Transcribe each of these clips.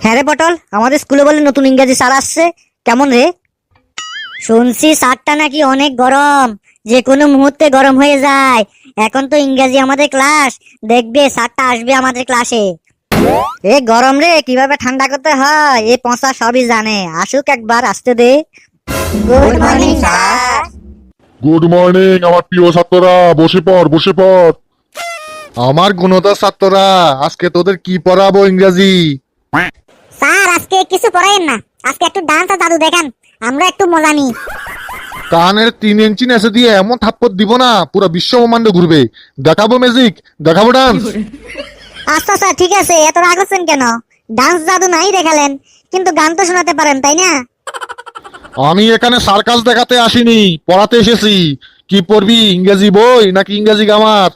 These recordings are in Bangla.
হ্যাঁ রে পটল, আমাদের স্কুলে বলে নতুন ইংরেজি স্যার আসছে। কেমন রে? শুনছি স্যারটা নাকি অনেক গরম, যে কোনো মুহূর্তে গরম হয়ে যায়। এখন তো ইংরেজি আমাদের ক্লাস, দেখবে স্যারটা আসবে আমাদের ক্লাসে। এ গরম রে, কিভাবে ঠান্ডা করতে হয় এ পচা সবই জানে। আসুক একবার, আসতে দে। Good morning sir. Good morning আমার প্রিয় ছাত্ররা, বসে পড় বসে পড়। আমার গুণধর ছাত্ররা, আজকে তোদের কি পড়াবো ইংরাজি? স্যার আজকে কিছু পড়াইন না, আজকে একটু ডান্স আর জাদু দেখান, আমরা একটু মজা নিই। কানের 3 ইঞ্চি নেচে দিয়ে এমন থাপ্পড় দিব না পুরো বিশ্ব ব্রহ্মাণ্ড ঘুরবে। দেখাবো ম্যাজিক, দেখাবো ডান্স। আচ্ছা স্যার ঠিক আছে, এত রাগ হচ্ছেন কেন? ডান্স জাদু নাই দেখালেন, কিন্তু গান তো শোনাতে পারেন তাই না? আমি এখানে সার্কাস দেখাতে আসিনি, পড়াতে এসেছি। কি পড়বি, ইংরেজি বই নাকি ইংরেজি গ্রামার?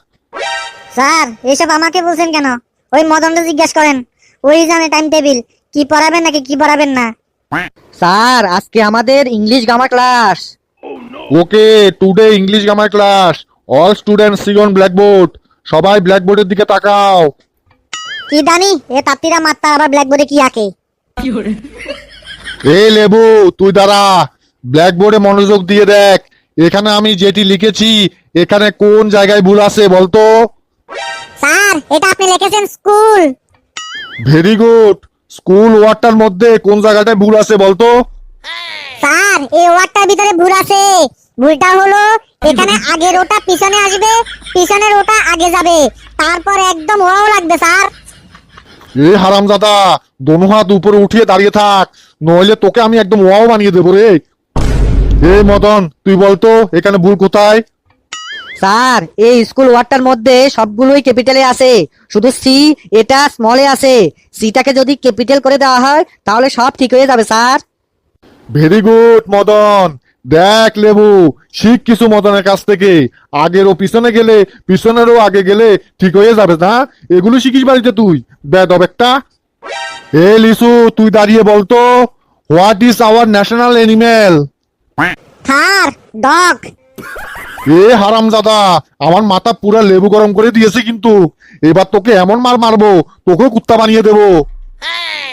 স্যার এসব আমাকে বলছেন কেন? ওই মদনকে জিজ্ঞেস করেন, ওই জানে টাইম টেবিল, কি পড়াবেন নাকি কি পড়াবেন না। স্যার আজকে আমাদের English grammar class. Okay, today English grammar class. All student sit on blackboard. সবাই ব্ল্যাকবোর্ডের দিকে তাকাও। কি জানি এ তাপ্তিরা মাত্রা আবার ব্ল্যাকবোর্ডে কি আঁকে। এই লেবু, তুই দাঁড়া, ব্ল্যাকবোর্ডে মনোযোগ দিয়ে দেখ। এখানে আমি যেটি লিখেছি, এখানে কোন জায়গায় ভুল আছে বলতো? স্যার এটা আপনি লিখেছেন স্কুল। Very good. স্কুল ওয়ার্ডটার মধ্যে কোন জায়গাটায় ভুল আছে বলতো? স্যার এই ওয়ার্ডটার ভিতরে ভুল আছে। ভুলটা হলো এখানে আগের ওটা পিছনে আসবে, পিছনের ওটা আগে যাবে, তারপর একদম ওয়াও লাগবে স্যার। এ হারামজাদা, দোনো হাত উপরে উঠিয়ে দাঁড়িয়ে থাক, নইলে তোকে আমি একদম ওয়াও বানিয়ে দেবো রে। এই মদন, তুই বলতো এখানে ভুল কোথায়? স্যার এই স্কুল ওয়ার্ডটার মধ্যে সবগুলোই ক্যাপিটালে আছে, শুধু সি এটা স্মলে আছে। সিটাকে যদি ক্যাপিটাল করে দেওয়া হয় তাহলে সব ঠিক হয়ে যাবে স্যার। Very good Madan. দেখ লেবু, শিখ কিছু মদনের কাছ থেকে। আগের ও পিছনে গেলে, পিছনেরও আগে গেলে ঠিক হয়ে যাবে না। এগুলো শিখিস বাড়িতে তুই, বেদব একটা। এ লিসু, তুই দাঁড়িয়ে বলতো, what is our national animal? Sir dog. এ হারামজাদা, আমার মাথা পুরা লেবু গরম করে দিয়েছে কিন্তু। এবার তোকে এমন মার মারবো, তোকেও কুত্তা বানিয়ে দেবো।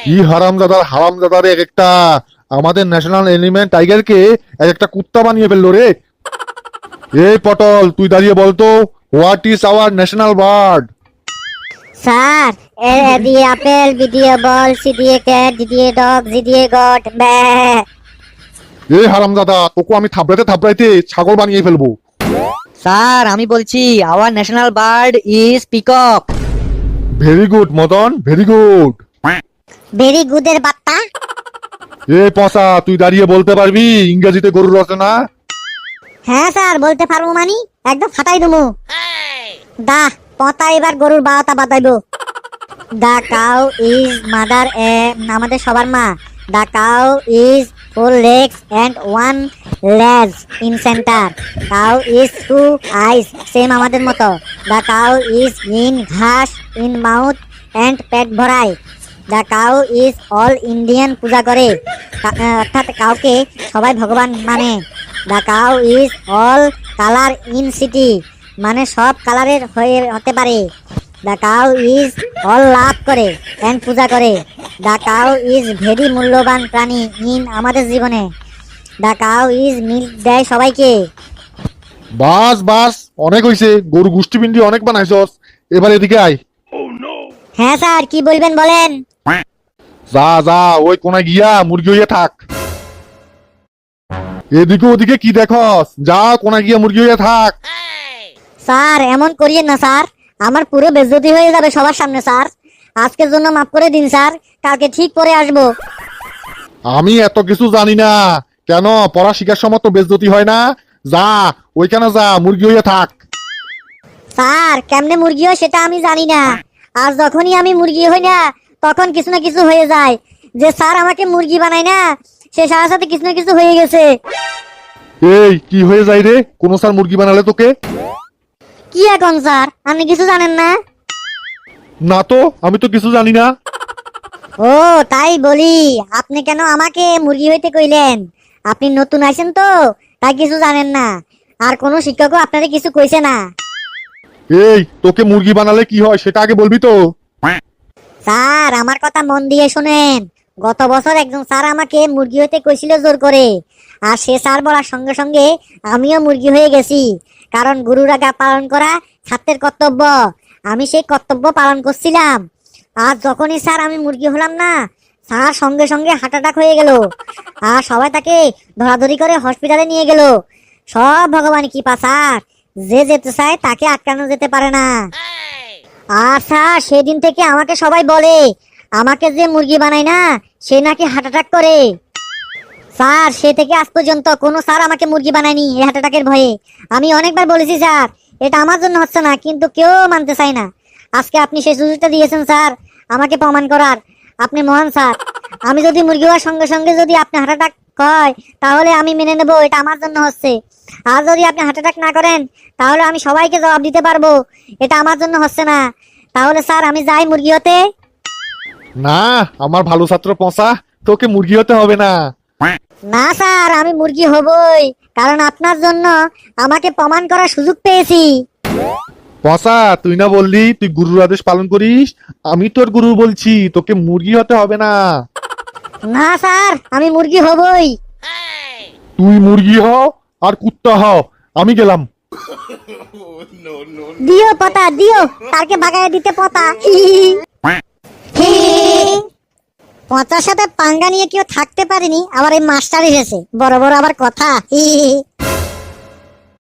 কি হারামজাদার এক একটা। আমাদের ন্যাশনাল এনিম্যাল টাইগারকে এক একটা কুত্তা বানিয়ে ফেললো রে। এই পটল, তুই দাঁড়িয়ে বলতো, what is our national bird? Sir A দিয়ে আপেল, বি দিয়ে বল, সি দিয়ে ক্যাট, ডি দিয়ে ডগ, জি দিয়ে গট, ব্যাঁ। এই হারামজাদা, তোকে আমি থাবড়াইতে থাবড়াইতে ছাগল বানিয়ে ফেলবো। স্যার আমি বলছি our national bird is peacock. Very good Madan, very good. Very গুডের বার্তা। এ পচা, তুই দাঁড়িয়ে বলতে পারবি ইংরেজিতে গরুর রচনা? হ্যাঁ স্যার বলতে পারবো, মানি একদম ফাটাই দেবো। দা পতা এবার গরুর বাওতা বাতাইবো। দা কাউ ইজ মাদার, আমাদের সবার মা। The cow is 4 legs and 1 leg in center. Cow is 2 eyes, same আমাদের মতো। দা কাউ ইজ ইন ঘাস ইন মাউথ and পেট ভরায়। The cow is all Indian, পূজা করে, অর্থাৎ কাউকে সবাই ভগবান মানে। The cow is all colour in city, মানে সব কালারের হতে পারে। The cow is all love করে এন্ড পূজা করে। দা কাউ ইজ ভেরি মূল্যবান প্রাণী ইন আমাদের জীবনে। দা কাউ ইজ মিল্ক দেয় সবাইকে। বাস বাস, অনেক হইছে, গরু গোষ্ঠী পিন্ডি অনেক বানাইছস। এবার এদিকে আয়। হ্যাঁ স্যার কি বলবেন বলেন। যা যা, ওই কোনায় গিয়া মুরগি হইয়া থাক। এদিকে ওদিকে কি দেখস, যা কোনায় গিয়া মুরগি হইয়া থাক। স্যার এমন করিয়েন না স্যার, আমার পুরো বেজ্জতি হয়ে যাবে সবার সামনে স্যার। আজকের জন্য মাফ করে দিন স্যার, কালকে ঠিক করে আসবো। আমি এত কিছু জানি না, কেন পড়া শিকার সময় তো বেজ্জতি হয় না? যা, ওইখানে যা, মুরগি হইয়া থাক। স্যার কেমনে মুরগি হয় সেটা আমি জানি না, আর যখনই আমি মুরগি হই না তখন কিছু না কিছু হয়ে যায়। যে স্যার আমাকে মুরগি বানায় না, সে সাথে সাথে কিছু না কিছু হয়ে গেছে। এই কি হয়ে যায় রে, কোন স্যার মুরগি বানালে তোকে? কি এখন স্যার, আপনি কিছু জানেন না? না তো, আমি তো কিছু জানি না। ও তাই বলি, আপনি কেন আমাকে মুরগি হইতে কইলেন? আপনি নতুন আইছেন তো, তাই কিছু জানেন না, আর কোনো শিক্ষকও আপনারে কিছু কইছে না। এই তোকে মুরগি বানালে কি হয় সেটা আগে বলবি তো। স্যার আমার কথা মন দিয়ে শোনেন, গত বছর একজন স্যার আমাকে মুরগি হতে কইছিল জোর করে, আর সে স্যার বলার সঙ্গে সঙ্গে আমিও মুরগি হয়ে গেছি। কারণ গুরুর আজ্ঞা পালন করা ছাত্রের কর্তব্য। আমি সেই কর্তব্য পালন করছিলাম। আর যখনই স্যার আমি মুরগি হলাম না, স্যার সঙ্গে সঙ্গে হার্ট অ্যাটাক হয়ে গেল, আর সবাই তাকে ধরাধরি করে হসপিটালে নিয়ে গেল। সব ভগবান কৃপা স্যার, যে যেতে চায় তাকে আটকানো যেতে পারে না। আর স্যার সেদিন থেকে আমাকে সবাই বলে, আমাকে যে মুরগি বানায় না সে নাকি হার্ট অ্যাটাক করে। স্যার সে থেকে আজ পর্যন্ত কোনো স্যার আমাকে মুরগি বানায়নি এই হার্ট অ্যাটাকের ভয়ে। আমি অনেকবার বলেছি স্যার এটা আমার জন্য হচ্ছে না, কিন্তু কেউ মানতে চায় না। আজকে আপনি সেই সুযোগটা দিয়েছেন স্যার আমাকে প্রমাণ করার। আপনি মহান স্যার। আমি যদি মুরগি হওয়ার সঙ্গে সঙ্গে যদি আপনি হার্ট অ্যাটাক হয় তাহলে আমি মেনে নেব এটা আমার জন্য হচ্ছে। আর যদি আপনি হার্ট অ্যাটাক না করেন তাহলে আমি সবাইকে জবাব দিতে পারবো এটা আমার জন্য হচ্ছে না। তাহলে স্যার আমি যাই মুরগি হতে। না, আমার ভালো ছাত্র পচা, তোকে মুরগি হতে হবে না। না স্যার আমি মুরগি হবই, কারণ আপনার জন্য আমাকে প্রমাণ করার সুযোগ পেয়েছি। পচা, তুই না বললি তুই গুরুর আদেশ পালন করিস? আমি তোর গুরু বলছি, তোকে মুরগি হতে হবে না। না স্যার আমি মুরগি হবই। তুই মুরগি হ আর কুত্তা হ, আমি গেলাম। দিও পতা দিও, তারকে বাগায় দিতে পতা। পচার সাথে পাঙ্গা নিয়ে কেউ থাকতে পারেনি, আবার এই মাস্টার এসেছে বড় বড় আবার কথা।